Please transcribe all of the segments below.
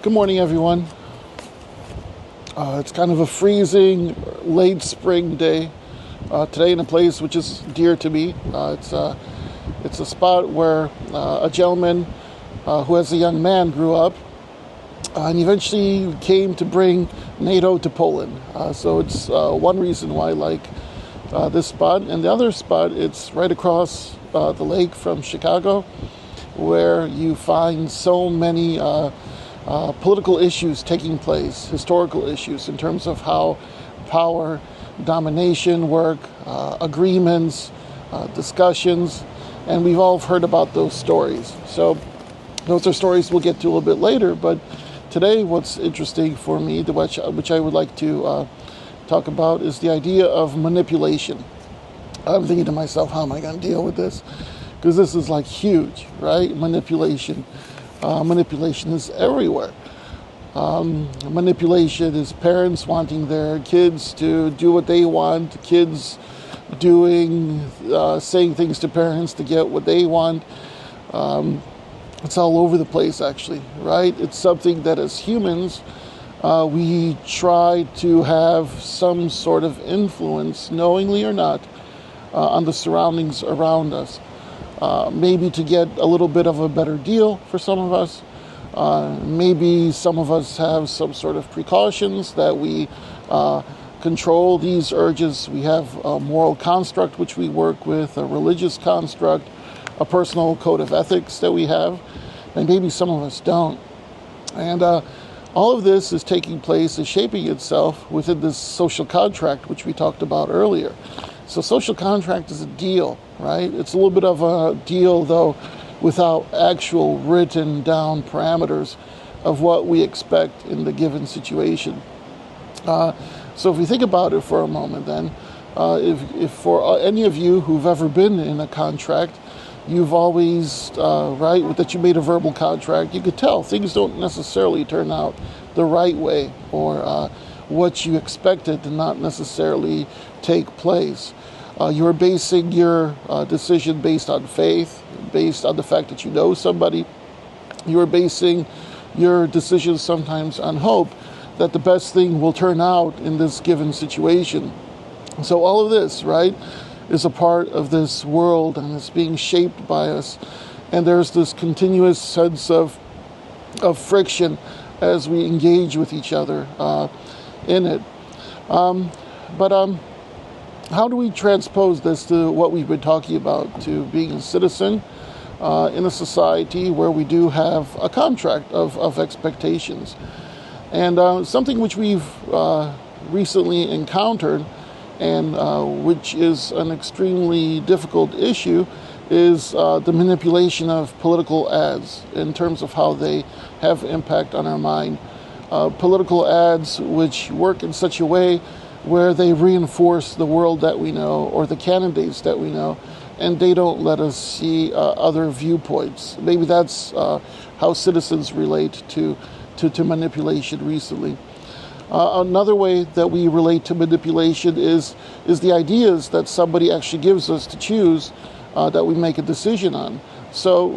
Good morning, everyone. It's kind of a freezing late spring day today in a place which is dear to me. It's a spot where a gentleman who, as a young man, grew up and eventually came to bring NATO to Poland. So it's one reason why I like this spot. And the other spot, it's right across the lake from Chicago, where you find so many political issues taking place, historical issues in terms of how power, domination work, agreements, discussions, and we've all heard about those stories. So those are stories we'll get to a little bit later, but today what's interesting for me, which I would like to talk about, is the idea of manipulation. I'm thinking to myself, how am I going to deal with this? Because this is like huge, right? Manipulation. Manipulation is everywhere. Manipulation is parents wanting their kids to do what they want, kids saying things to parents to get what they want. It's all over the place, actually, right? It's something that as humans, we try to have some sort of influence, knowingly or not, on the surroundings around us. Maybe to get a little bit of a better deal for some of us. Maybe some of us have some sort of precautions that we control these urges. We have a moral construct which we work with, a religious construct, a personal code of ethics that we have, and maybe some of us don't. And all of this is taking place, is shaping itself within this social contract which we talked about earlier. So social contract is a deal, right? It's a little bit of a deal, though, without actual written down parameters of what we expect in the given situation. So if we think about it for a moment, then, if for any of you who've ever been in a contract, you've always, that you made a verbal contract, you could tell things don't necessarily turn out the right way, or what you expected to not necessarily take place. You're basing your decision based on faith, based on the fact that you know somebody. You're basing your decisions sometimes on hope that the best thing will turn out in this given situation. So all of this, right, is a part of this world, and it's being shaped by us. And there's this continuous sense of friction as we engage with each other in it. How do we transpose this to what we've been talking about, to being a citizen in a society where we do have a contract of expectations? And something which we've recently encountered, and which is an extremely difficult issue, is the manipulation of political ads in terms of how they have impact on our mind. Political ads which work in such a way where they reinforce the world that we know or the candidates that we know, and they don't let us see other viewpoints. Maybe that's how citizens relate to manipulation recently. Another way that we relate to manipulation is the ideas that somebody actually gives us to choose, that we make a decision on. So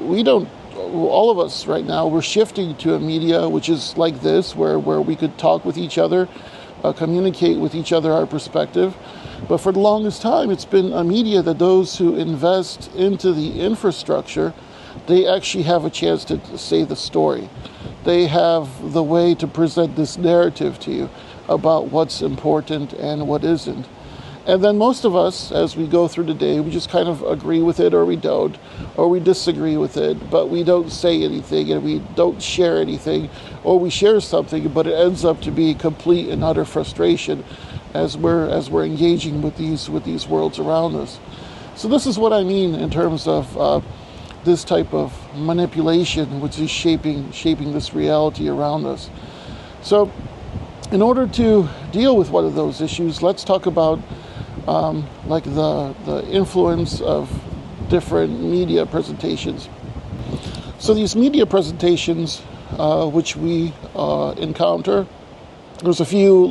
all of us right now, we're shifting to a media which is like this, where we could talk with each other, communicate with each other our perspective. But for the longest time, it's been a media that those who invest into the infrastructure, they actually have a chance to say the story. They have the way to present this narrative to you about what's important and what isn't. And then most of us, as we go through the day, we just kind of agree with it, or we don't, or we disagree with it, but we don't say anything, and we don't share anything, or we share something, but it ends up to be complete and utter frustration as we're engaging with these worlds around us. So this is what I mean in terms of this type of manipulation, which is shaping this reality around us. So in order to deal with one of those issues, let's talk about the influence of different media presentations. So these media presentations which we encounter, there's a few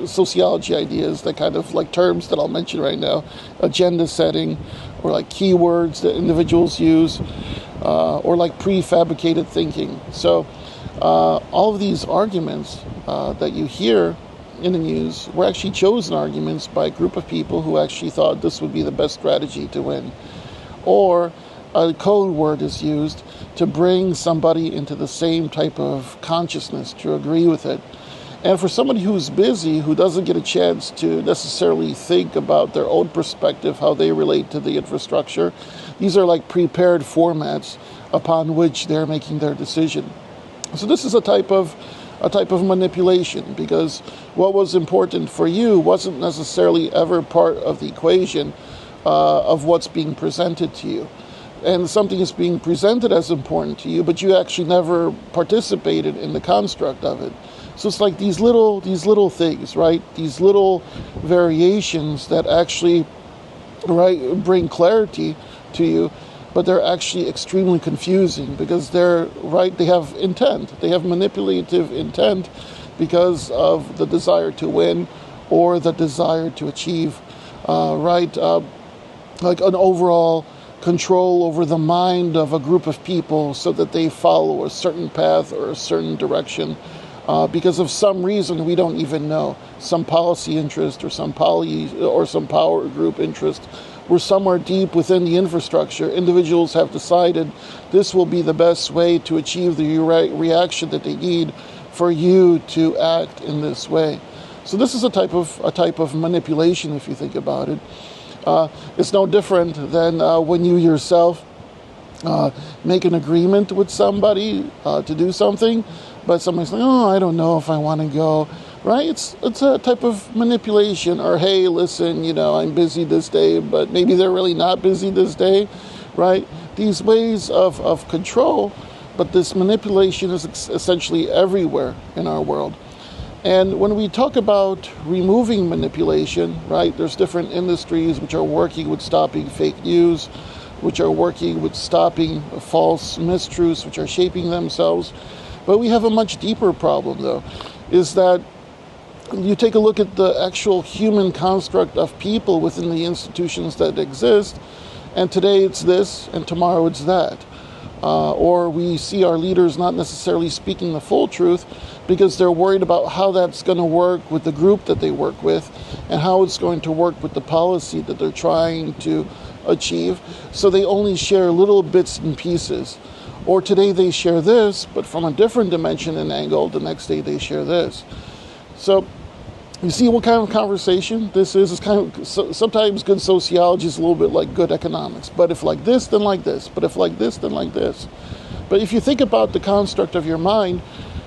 sociology ideas, that kind of terms that I'll mention right now: agenda setting, or keywords that individuals use, or prefabricated thinking. So All of these arguments that you hear in the news were actually chosen arguments by a group of people who actually thought this would be the best strategy to win. Or a code word is used to bring somebody into the same type of consciousness to agree with it. And for somebody who's busy, who doesn't get a chance to necessarily think about their own perspective, how they relate to the infrastructure, these are like prepared formats upon which they're making their decision. So this is a type of manipulation, because what was important for you wasn't necessarily ever part of the equation of what's being presented to you. And something is being presented as important to you, but you actually never participated in the construct of it. So it's like these little things, right? These little variations that actually, right, bring clarity to you, but they're actually extremely confusing because they have intent. They have manipulative intent because of the desire to win or the desire to achieve, like an overall control over the mind of a group of people so that they follow a certain path or a certain direction because of some reason we don't even know, some policy interest or some power group interest. We're somewhere deep within the infrastructure. Individuals have decided this will be the best way to achieve the reaction that they need for you to act in this way. So this is a type of manipulation, if you think about it. It's no different than when you yourself make an agreement with somebody to do something, but somebody's like, oh, I don't know if I want to go. Right? It's a type of manipulation. Or, hey, listen, I'm busy this day, but maybe they're really not busy this day, right? These ways of control, but this manipulation is essentially everywhere in our world. And when we talk about removing manipulation, right, there's different industries which are working with stopping fake news, which are working with stopping false mistruths, which are shaping themselves. But we have a much deeper problem, though, is that you take a look at the actual human construct of people within the institutions that exist, and today it's this, and tomorrow it's that. Or we see our leaders not necessarily speaking the full truth because they're worried about how that's going to work with the group that they work with and how it's going to work with the policy that they're trying to achieve. So they only share little bits and pieces. Or today they share this, but from a different dimension and angle, the next day they share this. So you see what kind of conversation this is? It's kind of, sometimes good sociology is a little bit like good economics. But if like this, then like this. But if like this, then like this. But if you think about the construct of your mind,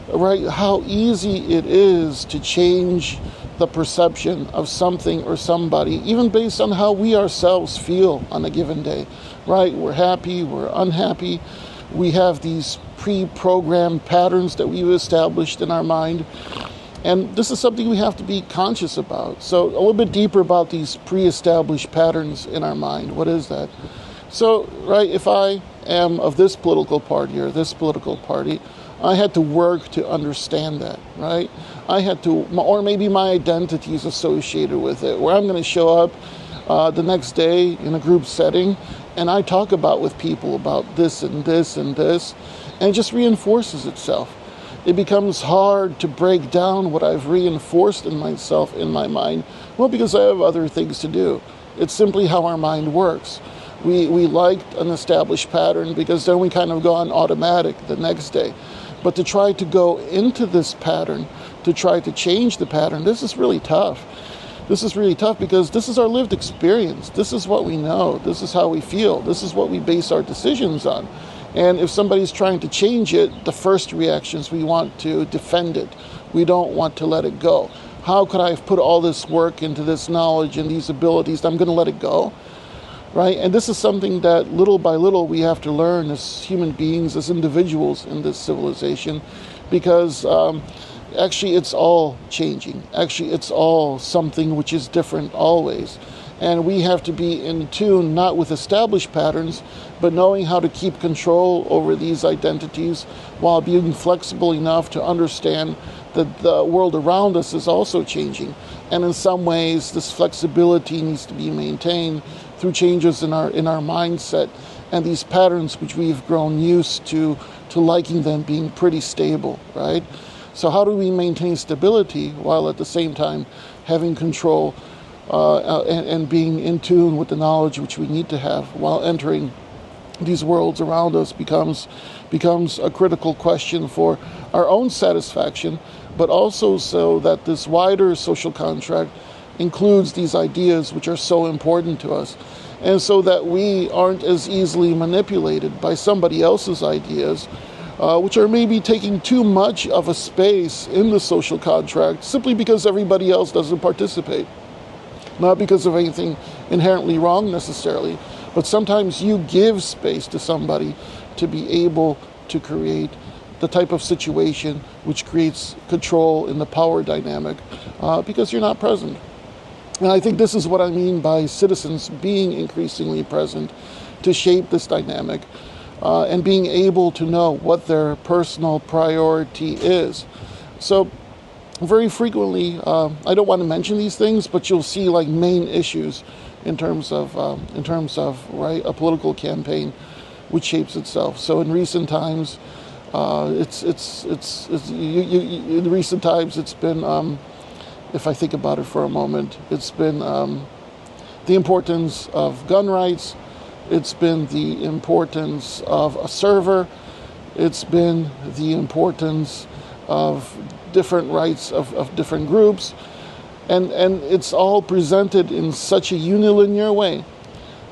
right, how easy it is to change the perception of something or somebody, even based on how we ourselves feel on a given day, right? We're happy, we're unhappy. We have these pre-programmed patterns that we've established in our mind. And this is something we have to be conscious about. So a little bit deeper about these pre-established patterns in our mind. What is that? So, right, if I am of this political party or this political party, I had to work to understand that, right? I had to, or maybe my identity is associated with it, where I'm going to show up the next day in a group setting and I talk with people about this and this and this, and it just reinforces itself. It becomes hard to break down what I've reinforced in myself, in my mind. Well, because I have other things to do. It's simply how our mind works. We liked an established pattern because then we kind of go on automatic the next day. But to try to go into this pattern, to try to change the pattern, this is really tough. This is really tough because this is our lived experience. This is what we know. This is how we feel. This is what we base our decisions on. And if somebody's trying to change it, the first reaction is we want to defend it. We don't want to let it go. How could I have put all this work into this knowledge and these abilities? I'm going to let it go, right? And this is something that little by little we have to learn as human beings, as individuals in this civilization, because actually it's all changing. Actually, it's all something which is different always. And we have to be in tune, not with established patterns, but knowing how to keep control over these identities while being flexible enough to understand that the world around us is also changing. And in some ways, this flexibility needs to be maintained through changes in our mindset and these patterns which we've grown used to liking them being pretty stable, right? So how do we maintain stability while at the same time having control and being in tune with the knowledge which we need to have while entering these worlds around us becomes a critical question for our own satisfaction, but also so that this wider social contract includes these ideas which are so important to us, and so that we aren't as easily manipulated by somebody else's ideas, which are maybe taking too much of a space in the social contract simply because everybody else doesn't participate. Not because of anything inherently wrong necessarily, but sometimes you give space to somebody to be able to create the type of situation which creates control in the power dynamic because you're not present. And I think this is what I mean by citizens being increasingly present to shape this dynamic and being able to know what their personal priority is. So very frequently, I don't want to mention these things, but you'll see like main issues in terms of right, a political campaign which shapes itself. So in recent times, it's been if I think about it for a moment, it's been the importance of gun rights. It's been the importance of a server. It's been the importance of different rights of different groups. And it's all presented in such a unilinear way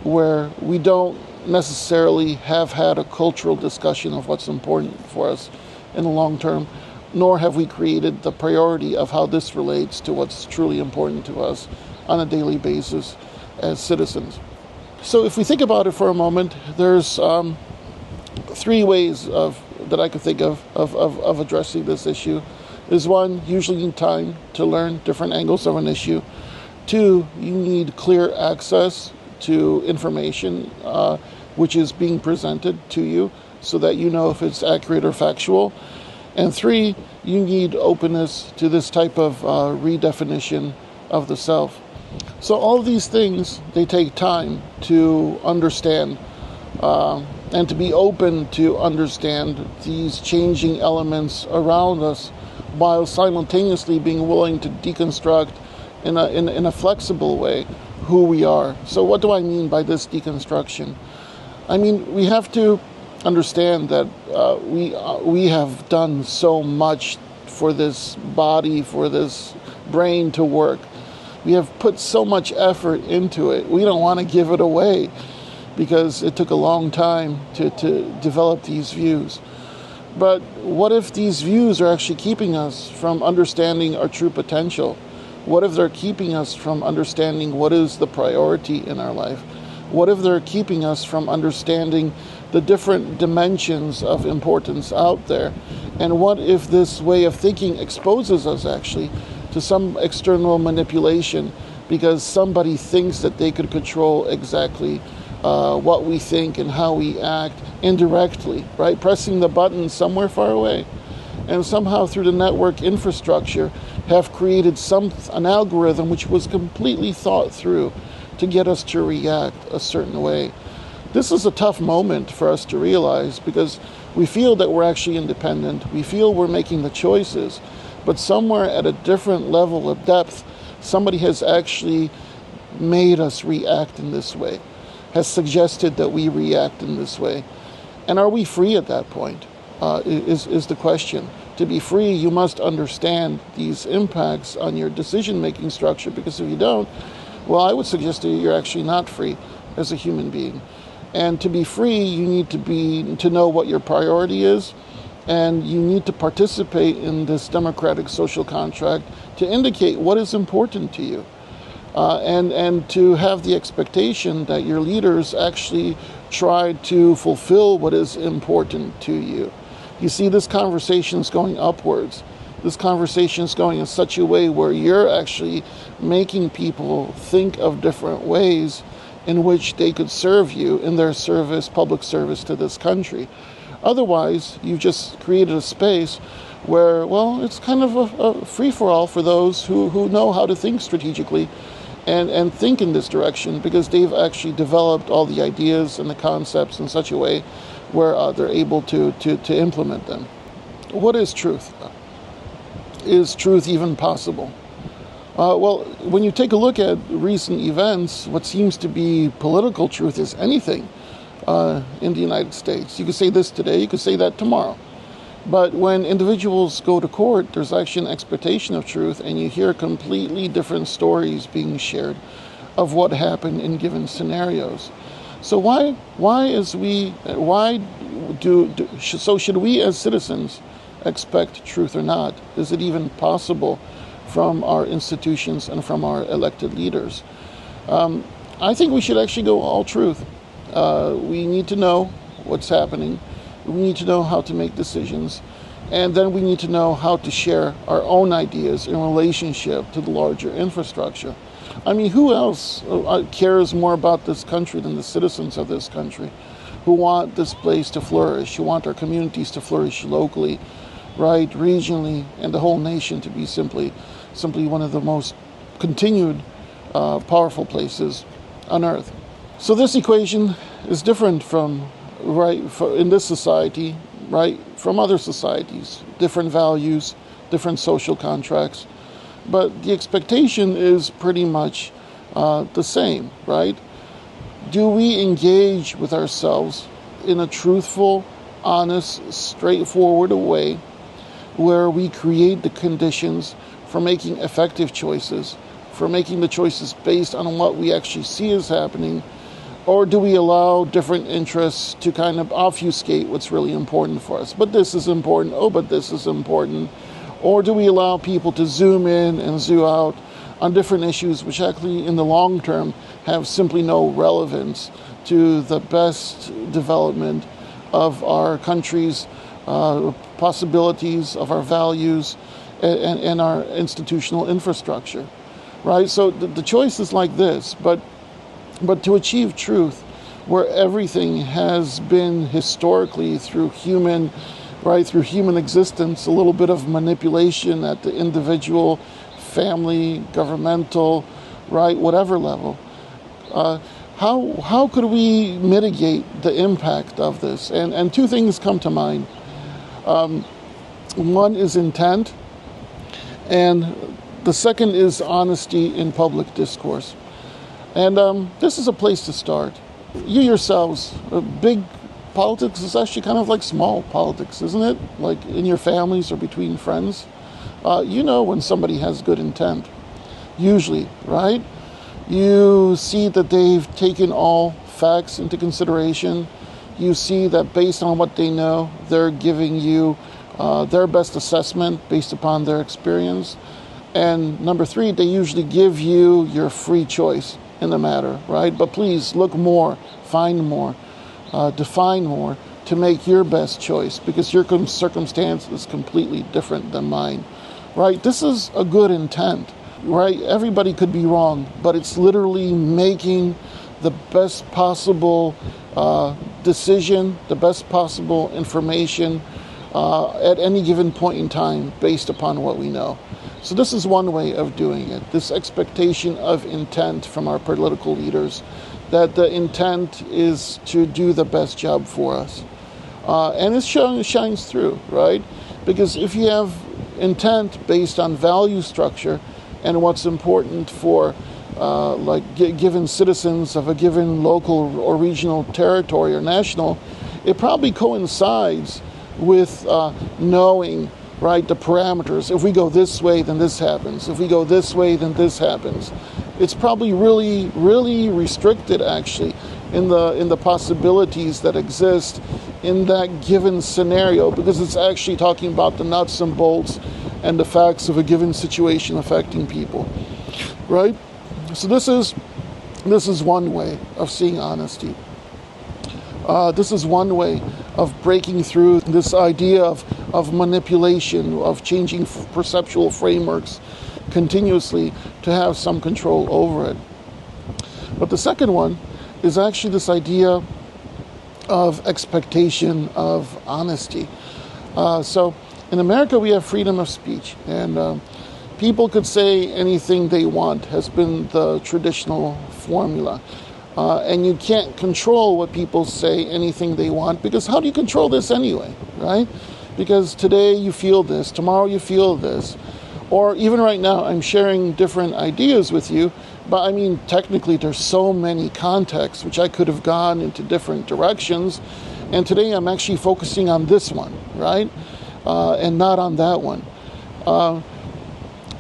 where we don't necessarily have had a cultural discussion of what's important for us in the long term, nor have we created the priority of how this relates to what's truly important to us on a daily basis as citizens. So if we think about it for a moment, there's three ways that I could think of addressing this issue. Is one, usually you need time to learn different angles of an issue. Two, you need clear access to information which is being presented to you so that you know if it's accurate or factual. And three, you need openness to this type of redefinition of the self. So all of these things, they take time to understand and to be open to understand these changing elements around us, while simultaneously being willing to deconstruct in a flexible way who we are. So what do I mean by this deconstruction? I mean, we have to understand that we have done so much for this body, for this brain to work. We have put so much effort into it. We don't want to give it away because it took a long time to develop these views. But what if these views are actually keeping us from understanding our true potential? What if they're keeping us from understanding what is the priority in our life? What if they're keeping us from understanding the different dimensions of importance out there? And what if this way of thinking exposes us actually to some external manipulation because somebody thinks that they could control exactly what we think and how we act indirectly, right? Pressing the button somewhere far away. And somehow through the network infrastructure have created an algorithm which was completely thought through to get us to react a certain way. This is a tough moment for us to realize because we feel that we're actually independent. We feel we're making the choices, but somewhere at a different level of depth, somebody has actually made us react in this way, has suggested that we react in this way. And are we free at that point, is the question. To be free, you must understand these impacts on your decision-making structure, because if you don't, well, I would suggest to you you're actually not free as a human being. And to be free, you need to know what your priority is, and you need to participate in this democratic social contract to indicate what is important to you. And to have the expectation that your leaders actually try to fulfill what is important to you. You see, this conversation is going upwards. This conversation is going in such a way where you're actually making people think of different ways in which they could serve you in their service, public service to this country. Otherwise, you've just created a space where, well, it's kind of a free-for-all for those who know how to think strategically and think in this direction, because they've actually developed all the ideas and the concepts in such a way where they're able to implement them. What is truth? Is truth even possible? Well, when you take a look at recent events, what seems to be political truth is anything in the United States. You could say this today, you could say that tomorrow. But when individuals go to court, there's actually an expectation of truth, and you hear completely different stories being shared of what happened in given scenarios. So should we as citizens expect truth or not? Is it even possible from our institutions and from our elected leaders? I think we should actually go all truth. We need to know what's happening. We need to know how to make decisions. And then we need to know how to share our own ideas in relationship to the larger infrastructure. I mean, who else cares more about this country than the citizens of this country, who want this place to flourish, who want our communities to flourish locally, right, regionally, and the whole nation to be simply one of the most continued powerful places on earth. So this equation is different in this society, right, from other societies, different values, different social contracts, but the expectation is pretty much the same, right? Do we engage with ourselves in a truthful, honest, straightforward way where we create the conditions for making effective choices, for making the choices based on what we actually see is happening? Or do we allow different interests to kind of obfuscate what's really important for us? But this is important. Oh, but this is important. Or do we allow people to zoom in and zoom out on different issues which actually in the long term have simply no relevance to the best development of our country's possibilities, of our values, and our institutional infrastructure, right? So the choice is like this, but to achieve truth, where everything has been historically through human existence, a little bit of manipulation at the individual, family, governmental, right, whatever level, how could we mitigate the impact of this? And two things come to mind. One is intent, and the second is honesty in public discourse. And this is a place to start. You yourselves, big politics is actually kind of like small politics, isn't it? Like in your families or between friends. You know when somebody has good intent, usually, right? You see that they've taken all facts into consideration. You see that based on what they know, they're giving you their best assessment based upon their experience. And number three, they usually give you your free choice in the matter, right? But please look more, find more, define more to make your best choice, because your circumstance is completely different than mine, right? This is a good intent, right? Everybody could be wrong, but it's literally making the best possible decision, the best possible information at any given point in time based upon what we know. So this is one way of doing it, this expectation of intent from our political leaders, that the intent is to do the best job for us. And it shines through, right? Because if you have intent based on value structure and what's important for given citizens of a given local or regional territory or national, it probably coincides with knowing, right, the parameters. If we go this way, then this happens. If we go this way, then this happens. It's probably really, really restricted, actually, in the possibilities that exist in that given scenario, because it's actually talking about the nuts and bolts and the facts of a given situation affecting people, right? So this is one way of seeing honesty. This is one way of breaking through this idea of manipulation, of changing perceptual frameworks continuously to have some control over it. But the second one is actually this idea of expectation of honesty. So in America, we have freedom of speech. And people could say anything they want has been the traditional formula. And you can't control what people say anything they want, because how do you control this anyway, right? Because today you feel this, tomorrow you feel this. Or even right now, I'm sharing different ideas with you, but I mean, technically there's so many contexts which I could have gone into different directions. And today I'm actually focusing on this one, right? And not on that one.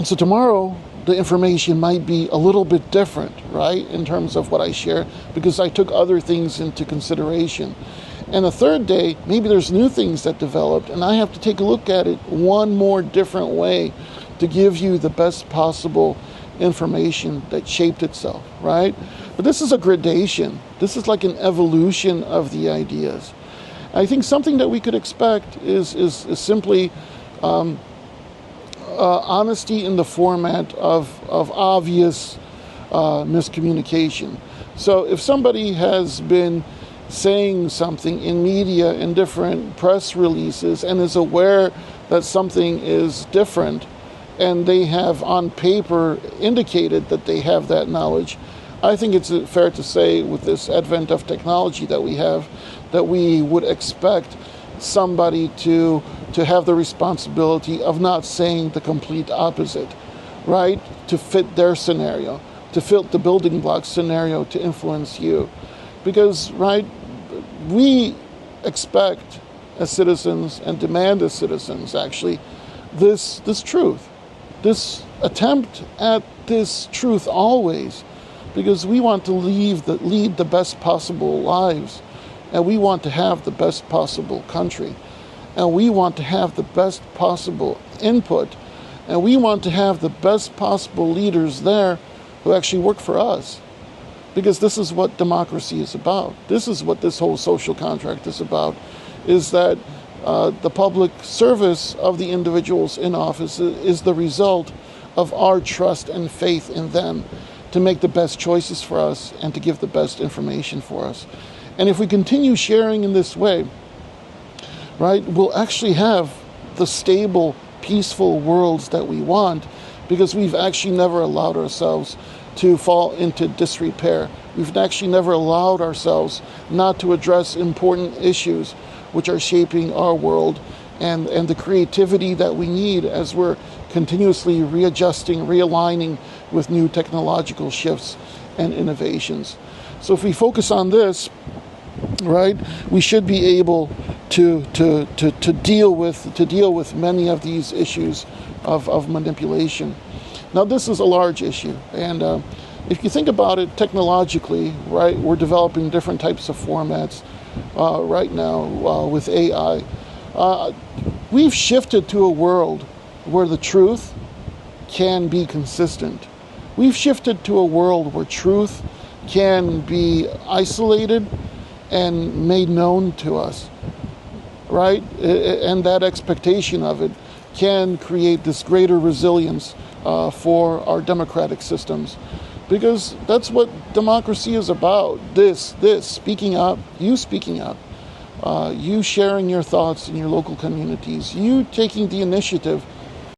So tomorrow, the information might be a little bit different, right, in terms of what I share, because I took other things into consideration. And the third day, maybe there's new things that developed, and I have to take a look at it one more different way to give you the best possible information that shaped itself, right? But this is a gradation. This is like an evolution of the ideas. I think something that we could expect is simply honesty in the format of obvious miscommunication. So if somebody has been saying something in media, in different press releases, and is aware that something is different, and they have on paper indicated that they have that knowledge, I think it's fair to say, with this advent of technology that we have, that we would expect somebody to have the responsibility of not saying the complete opposite, right? To fit their scenario, to fit the building block scenario to influence you. Because, right, we expect as citizens and demand as citizens, actually, this truth, this attempt at this truth always, because we want to lead the best possible lives, and we want to have the best possible country, and we want to have the best possible input, and we want to have the best possible leaders there who actually work for us. Because this is what democracy is about. This is what this whole social contract is about, is that the public service of the individuals in office is the result of our trust and faith in them to make the best choices for us and to give the best information for us. And if we continue sharing in this way, right, we'll actually have the stable, peaceful worlds that we want, because we've actually never allowed ourselves to fall into disrepair. We've actually never allowed ourselves not to address important issues which are shaping our world and the creativity that we need as we're continuously readjusting, realigning with new technological shifts and innovations. So if we focus on this, right, we should be able to deal with many of these issues of manipulation. Now, this is a large issue, and if you think about it technologically, right, we're developing different types of formats right now with AI. We've shifted to a world where the truth can be consistent. We've shifted to a world where truth can be isolated and made known to us, right? And that expectation of it can create this greater resilience for our democratic systems, because that's what democracy is about. This speaking up, you sharing your thoughts in your local communities, you taking the initiative